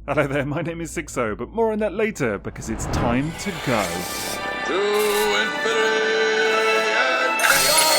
Hello there, my name is Sixo, but more on that later because it's time to go. To infinity and beyond!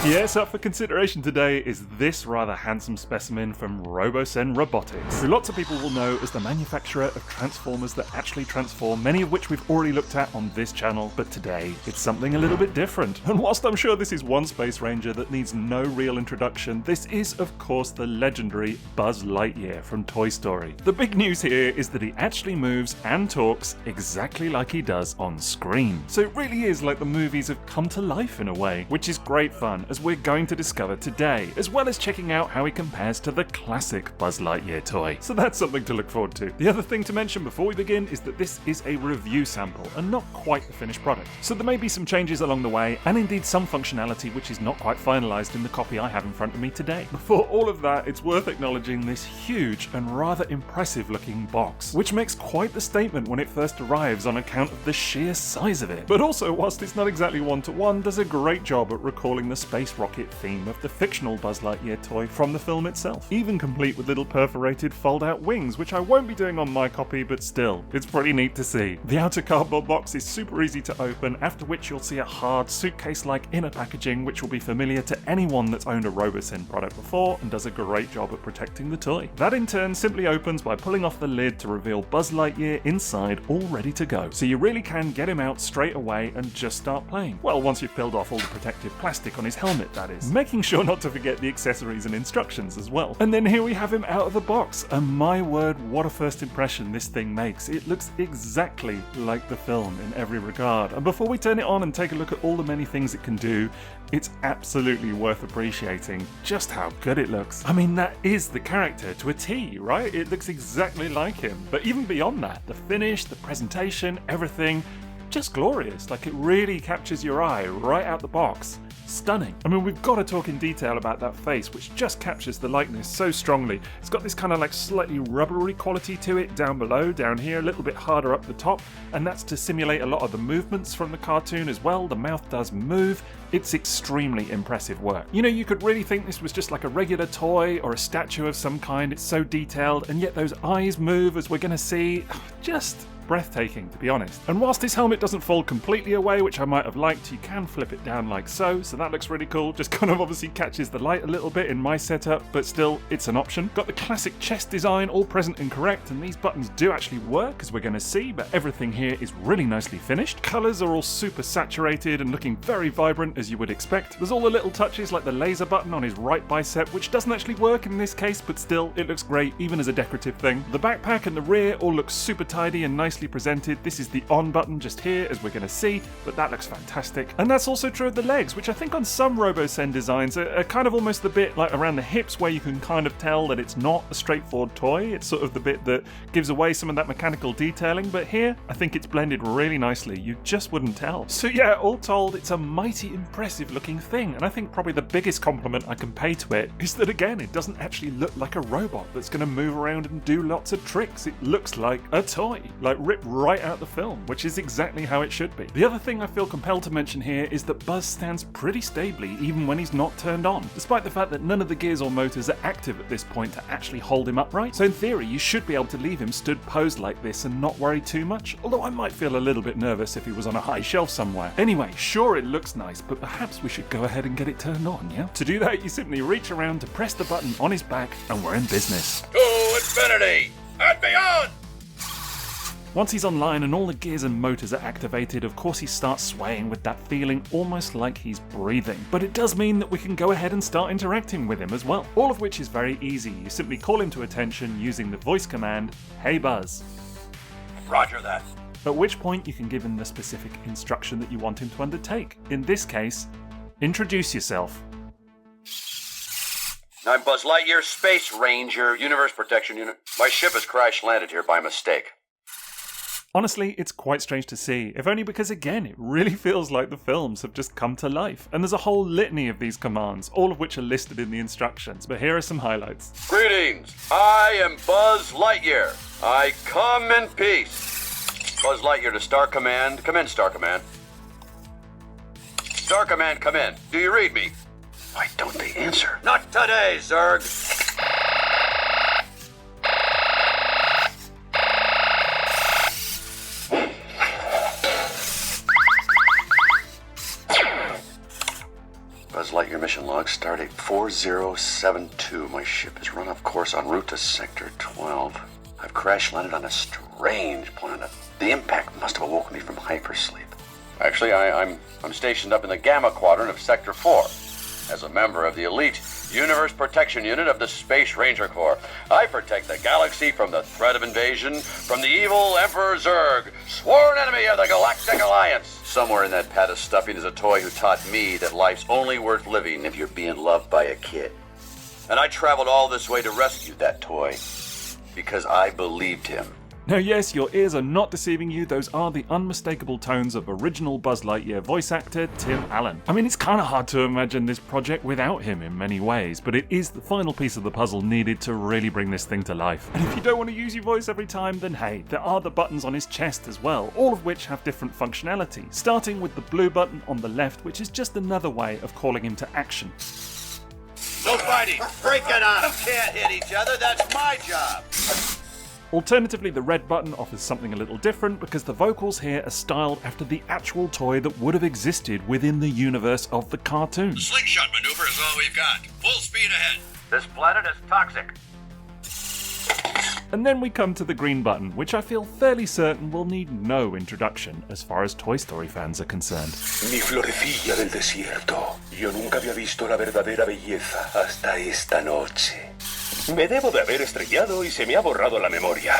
Yes, up for consideration today is this rather handsome specimen from Robosen Robotics, who lots of people will know as the manufacturer of transformers that actually transform, many of which we've already looked at on this channel, but today it's something a little bit different. And whilst I'm sure this is one Space Ranger that needs no real introduction, this is of course the legendary Buzz Lightyear from Toy Story. The big news here is that he actually moves and talks exactly like he does on screen. So it really is like the movies have come to life in a way, which is great fun, as we're going to discover today, as well as checking out how he compares to the classic Buzz Lightyear toy. So that's something to look forward to. The other thing to mention before we begin is that this is a review sample and not quite the finished product. So there may be some changes along the way, and indeed some functionality which is not quite finalised in the copy I have in front of me today. Before all of that, it's worth acknowledging this huge and rather impressive looking box, which makes quite the statement when it first arrives on account of the sheer size of it. But also, whilst it's not exactly one-to-one, does a great job at recalling the space rocket theme of the fictional Buzz Lightyear toy from the film itself, even complete with little perforated fold-out wings, which I won't be doing on my copy, but still, it's pretty neat to see. The outer cardboard box is super easy to open, after which you'll see a hard suitcase-like inner packaging which will be familiar to anyone that's owned a Robosen product before and does a great job at protecting the toy. That in turn simply opens by pulling off the lid to reveal Buzz Lightyear inside, all ready to go. So you really can get him out straight away and just start playing. Well, once you've peeled off all the protective plastic on his helmet, that is. Making sure not to forget the accessories and instructions as well. And then here we have him out of the box, and my word, what a first impression this thing makes. It looks exactly like the film in every regard. And before we turn it on and take a look at all the many things it can do, it's absolutely worth appreciating just how good it looks. I mean, that is the character to a T, right? It looks exactly like him. But even beyond that, the finish, the presentation, everything, just glorious. Like, it really captures your eye right out the box. Stunning. I mean, we've got to talk in detail about that face, which just captures the likeness so strongly. It's got this kind of like slightly rubbery quality to it down below, down here, a little bit harder up the top, and that's to simulate a lot of the movements from the cartoon as well. The mouth does move. It's extremely impressive work. You know, you could really think this was just like a regular toy or a statue of some kind. It's so detailed, and yet those eyes move, as we're going to see. Just breathtaking, to be honest. And whilst this helmet doesn't fold completely away, which I might have liked, you can flip it down like so that looks really cool. Just kind of obviously catches the light a little bit in my setup, but still, it's an option. Got the classic chest design all present and correct, and these buttons do actually work, as we're going to see, but everything here is really nicely finished. Colours are all super saturated and looking very vibrant, as you would expect. There's all the little touches like the laser button on his right bicep, which doesn't actually work in this case, but still, it looks great, even as a decorative thing. The backpack and the rear all look super tidy and nicely presented. This is the on button just here, as we're going to see, but that looks fantastic. And that's also true of the legs, which I think on some Robosen designs are kind of almost the bit like around the hips where you can kind of tell that it's not a straightforward toy. It's sort of the bit that gives away some of that mechanical detailing, but here I think it's blended really nicely. You just wouldn't tell. So yeah, all told, it's a mighty impressive looking thing, and I think probably the biggest compliment I can pay to it is that again, it doesn't actually look like a robot that's going to move around and do lots of tricks. It looks like a toy, like ripped right out the film, which is exactly how it should be. The other thing I feel compelled to mention here is that Buzz stands pretty stably even when he's not turned on, despite the fact that none of the gears or motors are active at this point to actually hold him upright. So in theory, you should be able to leave him stood posed like this and not worry too much, although I might feel a little bit nervous if he was on a high shelf somewhere. Anyway, sure, it looks nice, but perhaps we should go ahead and get it turned on, yeah? To do that, you simply reach around to press the button on his back, and we're in business. To infinity and beyond! Once he's online and all the gears and motors are activated, of course he starts swaying with that feeling almost like he's breathing. But it does mean that we can go ahead and start interacting with him as well. All of which is very easy. You simply call him to attention using the voice command, "Hey Buzz." Roger that. At which point you can give him the specific instruction that you want him to undertake. In this case, introduce yourself. I'm Buzz Lightyear, Space Ranger, Universe Protection Unit. My ship has crash-landed here by mistake. Honestly, it's quite strange to see, if only because again, it really feels like the films have just come to life. And there's a whole litany of these commands, all of which are listed in the instructions, but here are some highlights. Greetings, I am Buzz Lightyear. I come in peace. Buzz Lightyear to Star Command. Come in, Star Command. Star Command, come in. Do you read me? Why don't they answer? Not today, Zurg. log stardate 4072. My ship is run off course en route to Sector 12. I've crash landed on a strange planet. The impact must have awoken me from hypersleep. Actually, I'm stationed up in the Gamma Quadrant of Sector 4 as a member of the elite Universe Protection Unit of the Space Ranger Corps. I protect the galaxy from the threat of invasion from the evil Emperor Zurg, sworn enemy of the Galactic Alliance. Somewhere in that pat of stuffing is a toy who taught me that life's only worth living if you're being loved by a kid. And I traveled all this way to rescue that toy because I believed him. Now yes, your ears are not deceiving you, those are the unmistakable tones of original Buzz Lightyear voice actor Tim Allen. I mean, it's kind of hard to imagine this project without him in many ways, but it is the final piece of the puzzle needed to really bring this thing to life. And if you don't want to use your voice every time, then hey, there are the buttons on his chest as well, all of which have different functionality, starting with the blue button on the left, which is just another way of calling him to action. No fighting! Break it up! You can't hit each other, that's my job! Alternatively, the red button offers something a little different because the vocals here are styled after the actual toy that would have existed within the universe of the cartoon. The slingshot maneuver is all we've got. Full speed ahead. This planet is toxic. And then we come to the green button, which I feel fairly certain will need no introduction as far as Toy Story fans are concerned. Mi florecilla del desierto. Yo nunca había visto la verdadera belleza hasta esta noche. Me debo de haber estrellado y se me ha borrado la memoria.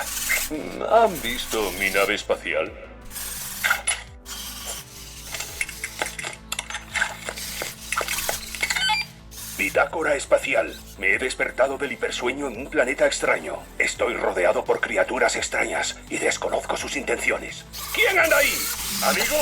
¿Han visto mi nave espacial? Bitácora espacial. Me he despertado del hipersueño en un planeta extraño. Estoy rodeado por criaturas extrañas y desconozco sus intenciones. ¿Quién anda ahí? ¿Amigo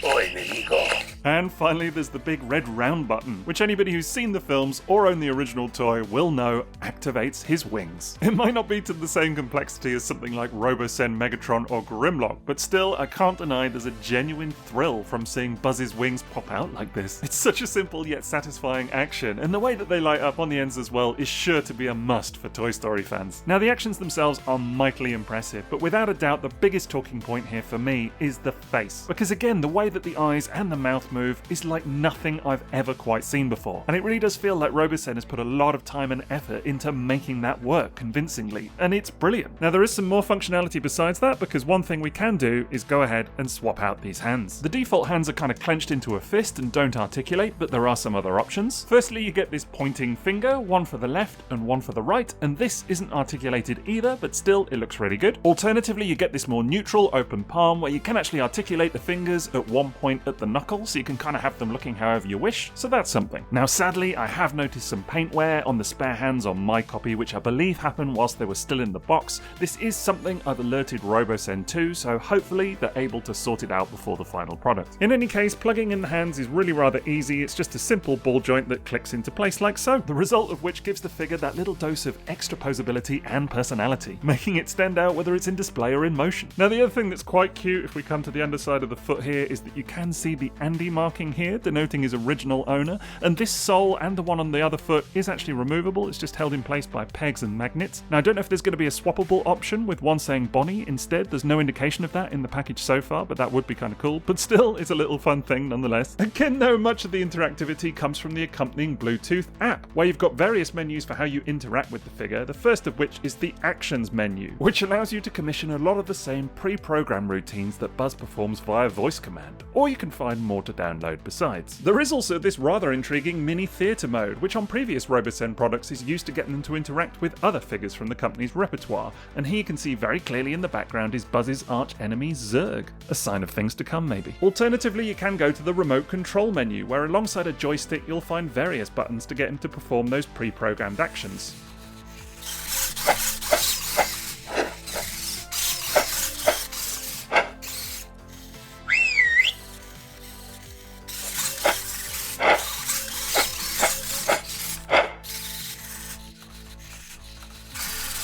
o enemigo? And finally, there's the big red round button, which anybody who's seen the films or owned the original toy will know activates his wings. It might not be to the same complexity as something like Robosen, Megatron, or Grimlock, but still, I can't deny there's a genuine thrill from seeing Buzz's wings pop out like this. It's such a simple yet satisfying action, and the way that they light up on the ends as well is sure to be a must for Toy Story fans. Now, the actions themselves are mightily impressive, but without a doubt, the biggest talking point here for me is the face. Because again, the way that the eyes and the mouth move is like nothing I've ever quite seen before. And it really does feel like Robosen has put a lot of time and effort into making that work convincingly, and it's brilliant. Now there is some more functionality besides that, because one thing we can do is go ahead and swap out these hands. The default hands are kind of clenched into a fist and don't articulate, but there are some other options. Firstly, you get this pointing finger, one for the left and one for the right, and this isn't articulated either, but still it looks really good. Alternatively, you get this more neutral open palm where you can actually articulate the fingers at one point at the knuckle, so you can kind of have them looking however you wish, so that's something. Now sadly, I have noticed some paint wear on the spare hands on my copy, which I believe happened whilst they were still in the box. This is something I've alerted Robosen to, so hopefully they're able to sort it out before the final product. In any case, plugging in the hands is really rather easy. It's just a simple ball joint that clicks into place like so, the result of which gives the figure that little dose of extra posability and personality, making it stand out whether it's in display or in motion. Now the other thing that's quite cute if we come to the underside of the foot here is that you can see the Andy marking here, denoting his original owner, and this sole and the one on the other foot is actually removable. It's just held in place by pegs and magnets. Now I don't know if there's going to be a swappable option with one saying Bonnie instead. There's no indication of that in the package so far, but that would be kind of cool. But still, it's a little fun thing nonetheless. Again though, much of the interactivity comes from the accompanying Bluetooth app, where you've got various menus for how you interact with the figure, the first of which is the Actions menu, which allows you to commission a lot of the same pre-programmed routines that Buzz performs via voice command, or you can find more to download besides. There is also this rather intriguing mini theatre mode, which on previous Robosen products is used to get them to interact with other figures from the company's repertoire, and here you can see very clearly in the background is Buzz's arch enemy Zurg, a sign of things to come maybe. Alternatively, you can go to the remote control menu, where alongside a joystick you'll find various buttons to get him to perform those pre-programmed actions.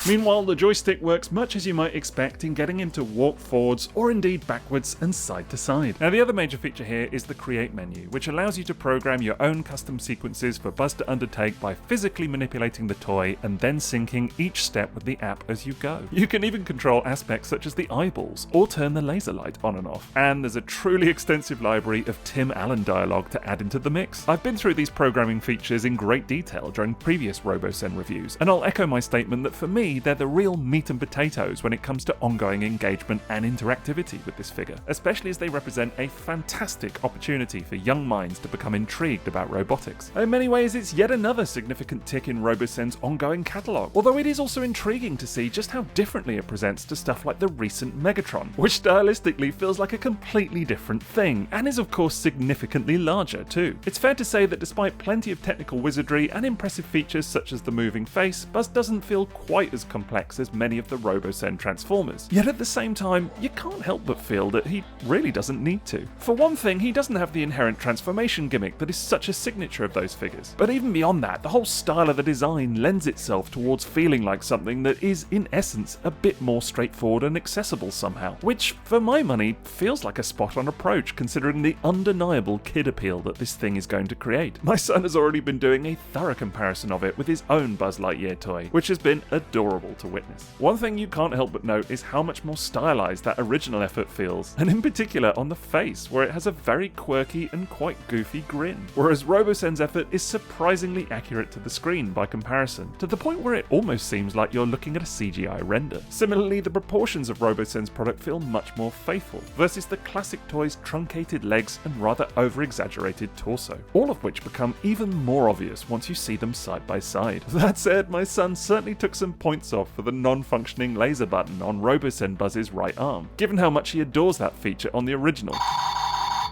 Meanwhile, the joystick works much as you might expect in getting him to walk forwards or indeed backwards and side to side. Now the other major feature here is the Create menu, which allows you to program your own custom sequences for Buzz to undertake by physically manipulating the toy and then syncing each step with the app as you go. You can even control aspects such as the eyeballs or turn the laser light on and off. And there's a truly extensive library of Tim Allen dialogue to add into the mix. I've been through these programming features in great detail during previous RoboSen reviews, and I'll echo my statement that for me, they're the real meat and potatoes when it comes to ongoing engagement and interactivity with this figure, especially as they represent a fantastic opportunity for young minds to become intrigued about robotics. In many ways, it's yet another significant tick in RoboSen's ongoing catalogue, although it is also intriguing to see just how differently it presents to stuff like the recent Megatron, which stylistically feels like a completely different thing, and is of course significantly larger too. It's fair to say that despite plenty of technical wizardry and impressive features such as the moving face, Buzz doesn't feel quite as complex as many of the RoboSen Transformers. Yet at the same time, you can't help but feel that he really doesn't need to. For one thing, he doesn't have the inherent transformation gimmick that is such a signature of those figures. But even beyond that, the whole style of the design lends itself towards feeling like something that is, in essence, a bit more straightforward and accessible somehow, which, for my money, feels like a spot-on approach considering the undeniable kid appeal that this thing is going to create. My son has already been doing a thorough comparison of it with his own Buzz Lightyear toy, which has been adorable to witness. One thing you can't help but note is how much more stylized that original effort feels, and in particular on the face, where it has a very quirky and quite goofy grin, whereas RoboSen's effort is surprisingly accurate to the screen by comparison, to the point where it almost seems like you're looking at a CGI render. Similarly, the proportions of RoboSen's product feel much more faithful, versus the classic toy's truncated legs and rather over-exaggerated torso, all of which become even more obvious once you see them side by side. That said, my son certainly took some points off for the non-functioning laser button on RoboSen Buzz's right arm, given how much he adores that feature on the original.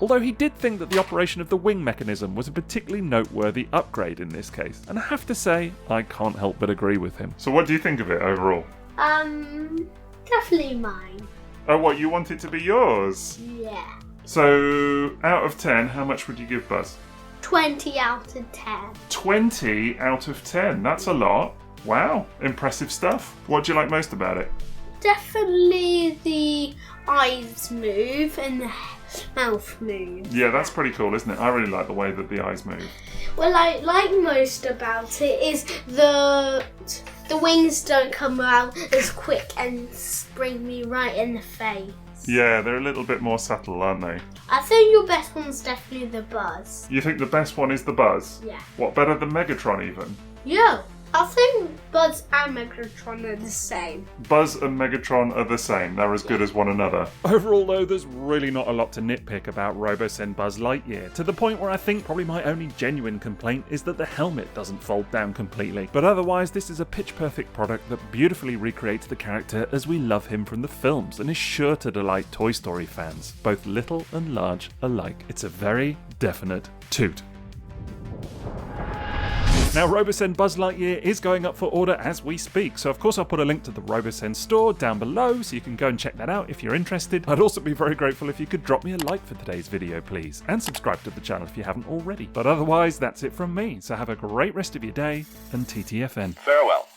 Although he did think that the operation of the wing mechanism was a particularly noteworthy upgrade in this case, and I have to say, I can't help but agree with him. So what do you think of it overall? Definitely mine. Oh, what, you want it to be yours? Yeah. So, out of 10, how much would you give Buzz? 20 out of 10. 20 out of 10, that's a lot. Wow, impressive stuff. What do you like most about it? Definitely the eyes move and the mouth move. Yeah, that's pretty cool, isn't it? I really like the way that the eyes move. What I like most about it is the wings don't come out as quick and spring me right in the face. Yeah, they're a little bit more subtle, aren't they? I think your best one's definitely the Buzz. You think the best one is the Buzz? Yeah. What, better than Megatron even? Yeah. I think Buzz and Megatron are the same. Buzz and Megatron are the same. They're as good as one another. Overall, though, there's really not a lot to nitpick about RoboSen Buzz Lightyear, to the point where I think probably my only genuine complaint is that the helmet doesn't fold down completely. But otherwise, this is a pitch-perfect product that beautifully recreates the character as we love him from the films, and is sure to delight Toy Story fans, both little and large alike. It's a very definite toot. Now, RoboSen Buzz Lightyear is going up for order as we speak, so of course I'll put a link to the RoboSen store down below so you can go and check that out if you're interested. I'd also be very grateful if you could drop me a like for today's video, please, and subscribe to the channel if you haven't already. But otherwise, that's it from me, so have a great rest of your day, and TTFN. Farewell.